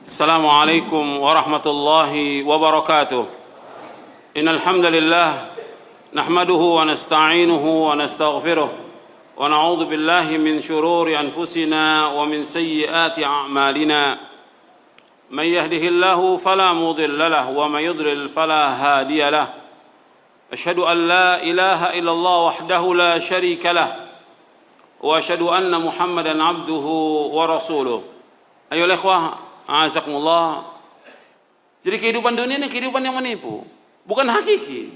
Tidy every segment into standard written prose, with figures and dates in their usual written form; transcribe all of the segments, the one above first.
السلام عليكم ورحمة الله وبركاته. إن الحمد لله نحمده ونستعينه ونستغفره ونعوذ بالله من شرور أنفسنا ومن سيئات أعمالنا. من يهده الله فلا مضل له ومن يضلل فلا هادي له. أشهد أن لا إله إلا الله وحده لا شريك له وأشهد أن محمدا عبده ورسوله. أيها الإخوة Azakumullah. Jadi kehidupan dunia ini kehidupan yang menipu, bukan hakiki.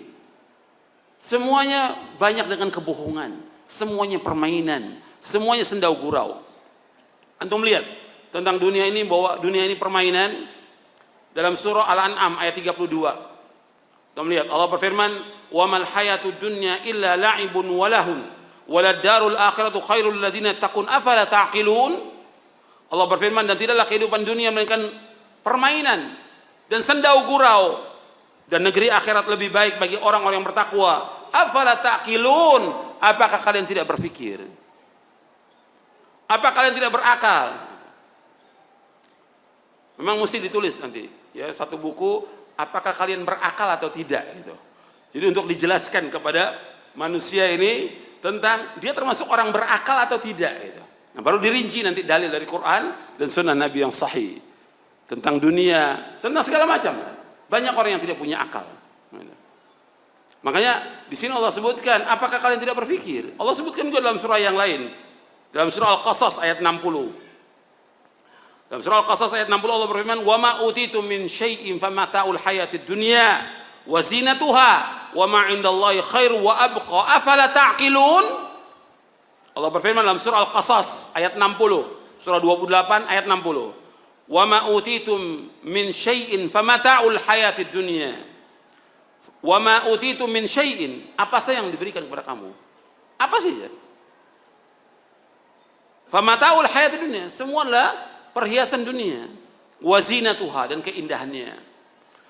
Semuanya banyak dengan kebohongan, semuanya permainan, semuanya sendau gurau. Antum lihat tentang dunia ini bahwa dunia ini permainan dalam surah Al-An'am ayat 32. Antum lihat Allah berfirman, "Wa mal hayatud dunya illa la'ibun wa lahun, walad darul akhiratu khairul ladzina taqun afala ta'qilun." Allah berfirman, dan tidaklah kehidupan dunia melainkan permainan dan sendau gurau, dan negeri akhirat lebih baik bagi orang-orang yang bertakwa. Afala ta'qilun? Apakah kalian tidak berpikir? Apa kalian tidak berakal? Memang mesti ditulis nanti ya satu buku, apakah kalian berakal atau tidak gitu. Jadi untuk dijelaskan kepada manusia ini tentang dia termasuk orang berakal atau tidak gitu. Nah, baru dirinci nanti dalil dari Quran dan sunnah Nabi yang sahih tentang dunia, tentang segala macam. Banyak orang yang tidak punya akal. Makanya di sini Allah sebutkan, apakah kalian tidak berpikir? Allah sebutkan juga dalam surah yang lain. Dalam surah Al-Qasas ayat 60. Dalam surah Al-Qasas ayat 60 Allah berfirman, "Wa ma utitum min syai'in famata'ul hayatid dunya wa zinatuha wa ma 'indallahi khairu wa abqa afala ta'qilun?" Allah berfirman dalam surah Al-Qasas ayat 60, surah 28 ayat 60. "Wa ma utitum min syai'in famata'ul hayatid dunya." Wa ma utitum min syai'in, apa saja yang diberikan kepada kamu? Apa saja? Famata'ul hayatid dunya, semua adalah perhiasan dunia. Wa zinatuha, dan keindahannya.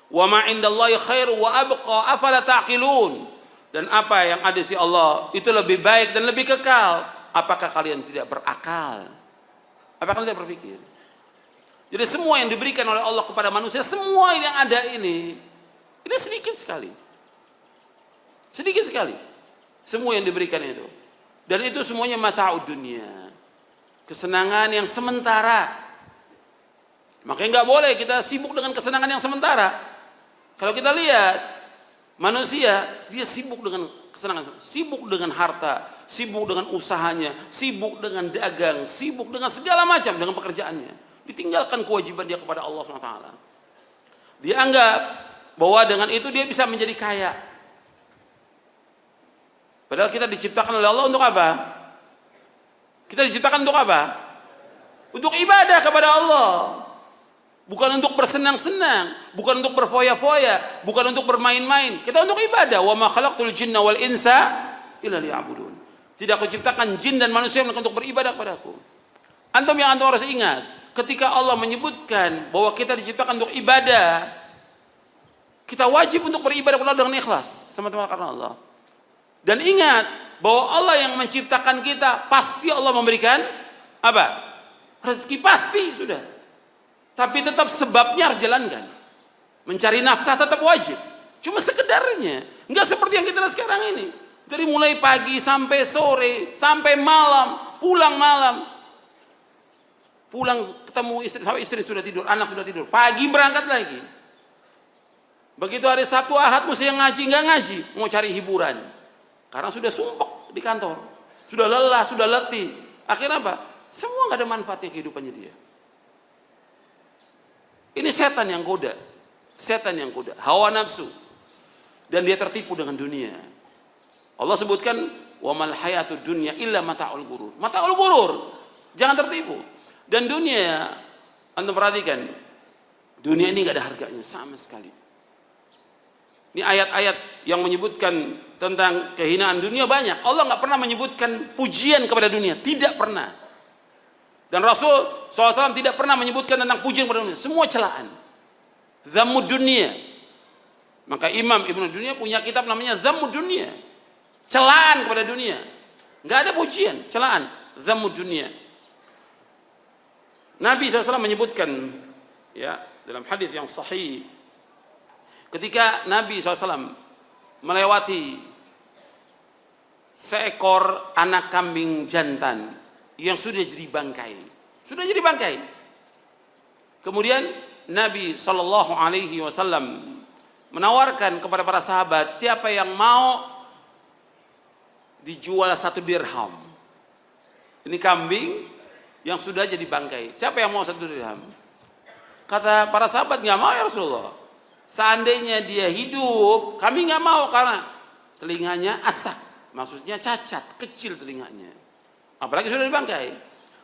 Wa ma 'indallahi khairu wa abqa afala ta'qilun. Dan apa yang ada di Allah itu lebih baik dan lebih kekal. Apakah kalian tidak berakal? Apakah kalian tidak berpikir? Jadi semua yang diberikan oleh Allah kepada manusia, semua yang ada ini sedikit sekali. Sedikit sekali. Semua yang diberikan itu. Dan itu semuanya mata'ud dunia. Kesenangan yang sementara. Makanya nggak boleh kita sibuk dengan kesenangan yang sementara. Kalau kita lihat manusia, dia sibuk dengan kesenangan, sibuk dengan harta, sibuk dengan usahanya, sibuk dengan dagang, sibuk dengan segala macam, dengan pekerjaannya. Ditinggalkan kewajiban dia kepada Allah SWT. Dia anggap bahwa dengan itu dia bisa menjadi kaya. Padahal kita diciptakan oleh Allah untuk apa? Kita diciptakan untuk apa? Untuk ibadah kepada Allah. Bukan untuk bersenang-senang, bukan untuk berfoya-foya, bukan untuk bermain-main. Kita untuk ibadah. Wa ma khalaqtul jinna wal insa illa liya'budun. Tidak aku ciptakan jin dan manusia untuk beribadah kepadaku. Antum harus ingat, ketika Allah menyebutkan bahwa kita diciptakan untuk ibadah, kita wajib untuk beribadah kepada Allah dengan ikhlas, semata-mata karena Allah. Dan ingat bahwa Allah yang menciptakan kita, pasti Allah memberikan apa? Rezeki, pasti sudah. Tapi tetap sebabnya harus jalankan. Mencari nafkah tetap wajib. Cuma sekedarnya. Enggak seperti yang kita lihat sekarang ini. Dari mulai pagi sampai sore, sampai malam, pulang malam. Pulang ketemu istri, sampai istri sudah tidur, anak sudah tidur. Pagi berangkat lagi. Begitu hari Sabtu Ahad mesti yang ngaji, enggak ngaji. Mau cari hiburan. Karena sudah sumpek di kantor. Sudah lelah, sudah letih. Akhirnya apa? Semua enggak ada manfaatnya kehidupannya dia. Ini setan yang goda. Setan yang goda. Hawa nafsu. Dan dia tertipu dengan dunia. Allah sebutkan, wa mal hayatud dunya illa mata'ul gurur. Mata'ul gurur. Jangan tertipu. Dan dunia, Anda perhatikan, dunia ini gak ada harganya sama sekali. Ini ayat-ayat yang menyebutkan tentang kehinaan dunia banyak. Allah gak pernah menyebutkan pujian kepada dunia. Tidak pernah. Dan Rasul SAW tidak pernah menyebutkan tentang pujian kepada dunia. Semua celaan. Zammud dunia. Maka Imam Ibnu Dunya punya kitab namanya Zammud dunia. Celaan kepada dunia. Nggak ada pujian, celaan. Zammud dunia. Nabi SAW menyebutkan ya, dalam hadis yang sahih, ketika Nabi SAW melewati seekor anak kambing jantan yang sudah jadi bangkai, kemudian Nabi SAW menawarkan kepada para sahabat, siapa yang mau dijual 1 dirham. Ini kambing yang sudah jadi bangkai. Siapa yang mau 1 dirham? Kata para sahabat, nggak mau ya Rasulullah. Seandainya dia hidup, kami nggak mau karena telinganya asak, maksudnya cacat, kecil telinganya. Apalagi sudah dibangkai.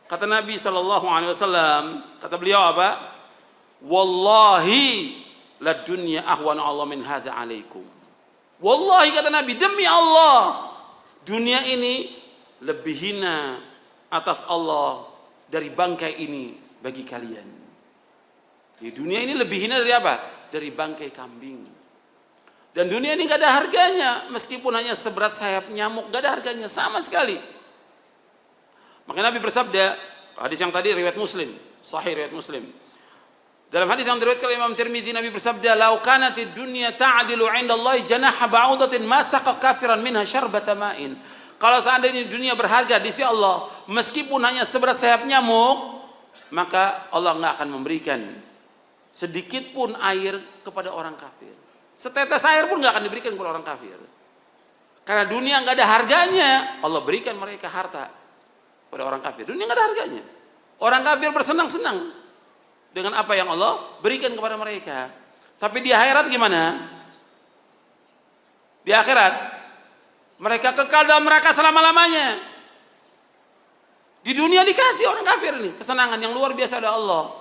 Kata Nabi SAW, kata beliau apa? Wallahi la dunya ahwana Allah min hadza alaikum. Wallahi, kata Nabi, demi Allah, dunia ini lebih hina atas Allah dari bangkai ini bagi kalian. Di dunia ini lebih hina dari apa? Dari bangkai kambing. Dan dunia ini gak ada harganya, meskipun hanya seberat sayap nyamuk, gak ada harganya sama sekali. Maka Nabi bersabda, hadis yang tadi riwayat Muslim, sahih riwayat Muslim. Dalam hadis yang diriwayatkan oleh Imam Tirmidzi, Nabi bersabda, "Lau kanatid dunya ta'dilu 'inda Allah janaha ba'udatin ma saqa kafiran minha syarbata ma'in." Kalau seandainya dunia berharga di sisi Allah, meskipun hanya seberat sayap nyamuk, maka Allah enggak akan memberikan sedikit pun air kepada orang kafir. Setetes air pun enggak akan diberikan kepada orang kafir. Karena dunia enggak ada harganya, Allah berikan mereka harta pada orang kafir. Dunia enggak ada harganya. Orang kafir bersenang-senang dengan apa yang Allah berikan kepada mereka. Tapi di akhirat gimana? Di akhirat mereka kekal dalam neraka selama-lamanya. Di dunia dikasih orang kafir nih kesenangan yang luar biasa dari Allah.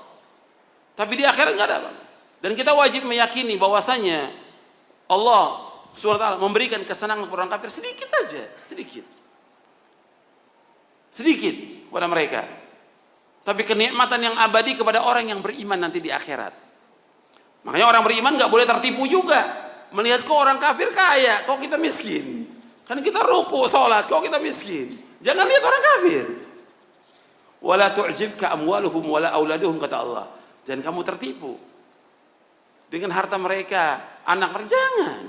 Tapi di akhirat enggak ada. Dan kita wajib meyakini bahwasanya Allah SWT memberikan kesenangan kepada orang kafir sedikit aja, sedikit kepada mereka. Tapi kenikmatan yang abadi kepada orang yang beriman nanti di akhirat. Makanya orang beriman gak boleh tertipu juga. Melihat kok orang kafir kaya, kok kita miskin. Kan kita ruku, sholat, kok kita miskin. Jangan lihat orang kafir. Wala tu'jibka amwaluhum wala auladuhum, kata Allah. Jangan kamu tertipu dengan harta mereka, anak mereka. Jangan.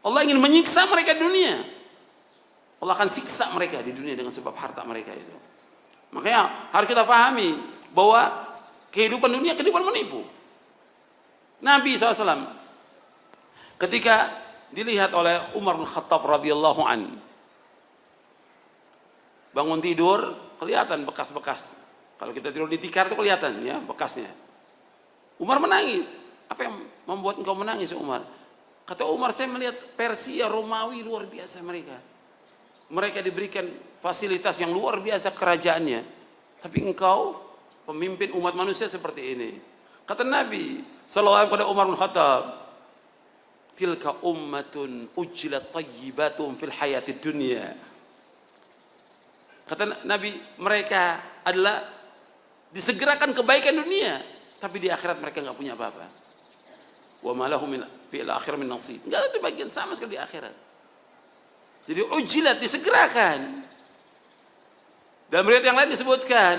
Allah ingin menyiksa mereka di dunia. Allah akan siksa mereka di dunia dengan sebab harta mereka itu. Makanya harus kita pahami bahwa kehidupan dunia kehidupan menipu. Nabi SAW ketika dilihat oleh Umar bin Khattab radhiyallahu an, bangun tidur kelihatan bekas-bekas. Kalau kita tidur di tikar itu kelihatan ya bekasnya. Umar menangis. Apa yang membuat engkau menangis, Umar? Kata Umar, saya melihat Persia, Romawi luar biasa mereka. Mereka diberikan fasilitas yang luar biasa kerajaannya. Tapi engkau pemimpin umat manusia seperti ini. Kata Nabi sallallahu kepada Umar bin Khattab, tilka ummatun ujjilat thayyibatum fil hayatid dunya. Kata Nabi, mereka adalah disegerakan kebaikan dunia, tapi di akhirat mereka enggak punya apa-apa. Wa ma lahum fil akhirati min nasib. Enggak ada bagian sama sekali di akhirat. Jadi ujilat, disegerakan. Dalam riwayat yang lain disebutkan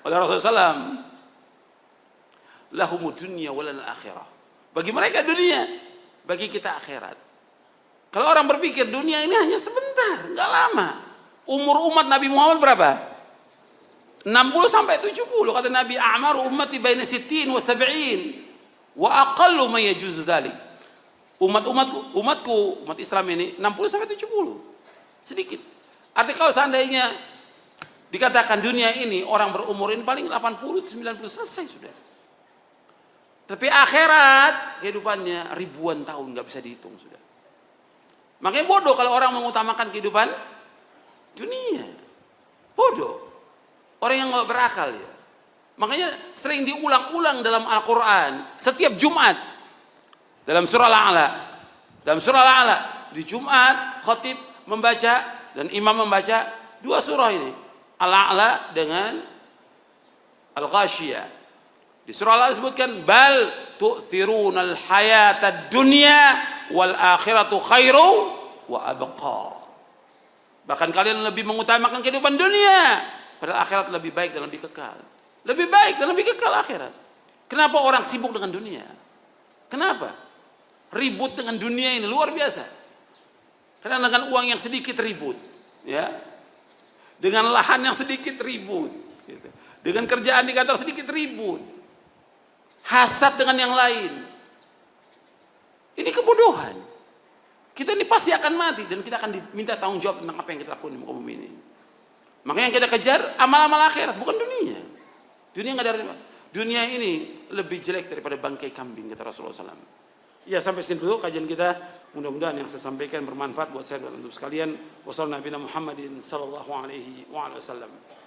oleh Rasulullah SAW, lahumud dunya walal akhirah. Bagi mereka dunia, bagi kita akhirat. Kalau orang berpikir dunia ini hanya sebentar, enggak lama. Umur umat Nabi Muhammad berapa? 60 sampai 70. Kata Nabi, a'maru ummati baina 60 wa 70 wa aqallu ma yajuzu dzalik. Umat Islam ini 60 sampai 70. Sedikit. Artinya kalau seandainya dikatakan dunia ini orang berumur ini paling 80 90 selesai sudah. Tapi akhirat kehidupannya ribuan tahun, enggak bisa dihitung sudah. Makanya bodoh kalau orang mengutamakan kehidupan dunia. Bodoh. Orang yang enggak berakal ya. Makanya sering diulang-ulang dalam Al-Qur'an setiap Jumat. Dalam surah Al-A'la di Jumat khatib membaca dan imam membaca 2 surah ini, Al-A'la dengan Al-Ghasyiyah. Di surah Al-A'la disebutkan bal tu'thirunal hayatad dunya wal akhiratu khairu wa abqa. Bahkan kalian lebih mengutamakan kehidupan dunia, padahal akhirat lebih baik dan lebih kekal. lebih baik dan lebih kekal akhirat. Kenapa orang sibuk dengan dunia? Kenapa? Ribut dengan dunia ini luar biasa. Karena dengan uang yang sedikit ribut, ya. Dengan lahan yang sedikit ribut, gitu. Dengan kerjaan di kantor sedikit ribut. Hasad dengan yang lain. Ini kebodohan. Kita ini pasti akan mati dan kita akan diminta tanggung jawab tentang apa yang kita lakukan di muka bumi ini. Makanya yang kita kejar amal-amal akhirat, bukan dunia. Dunia nggak ada. Dunia ini lebih jelek daripada bangkai kambing, kata Rasulullah SAW. Ya, sampai sini dulu kajian kita. Mudah-mudahan yang saya sampaikan bermanfaat buat saya dan untuk sekalian. Wassalamualaikum warahmatullahi wabarakatuh.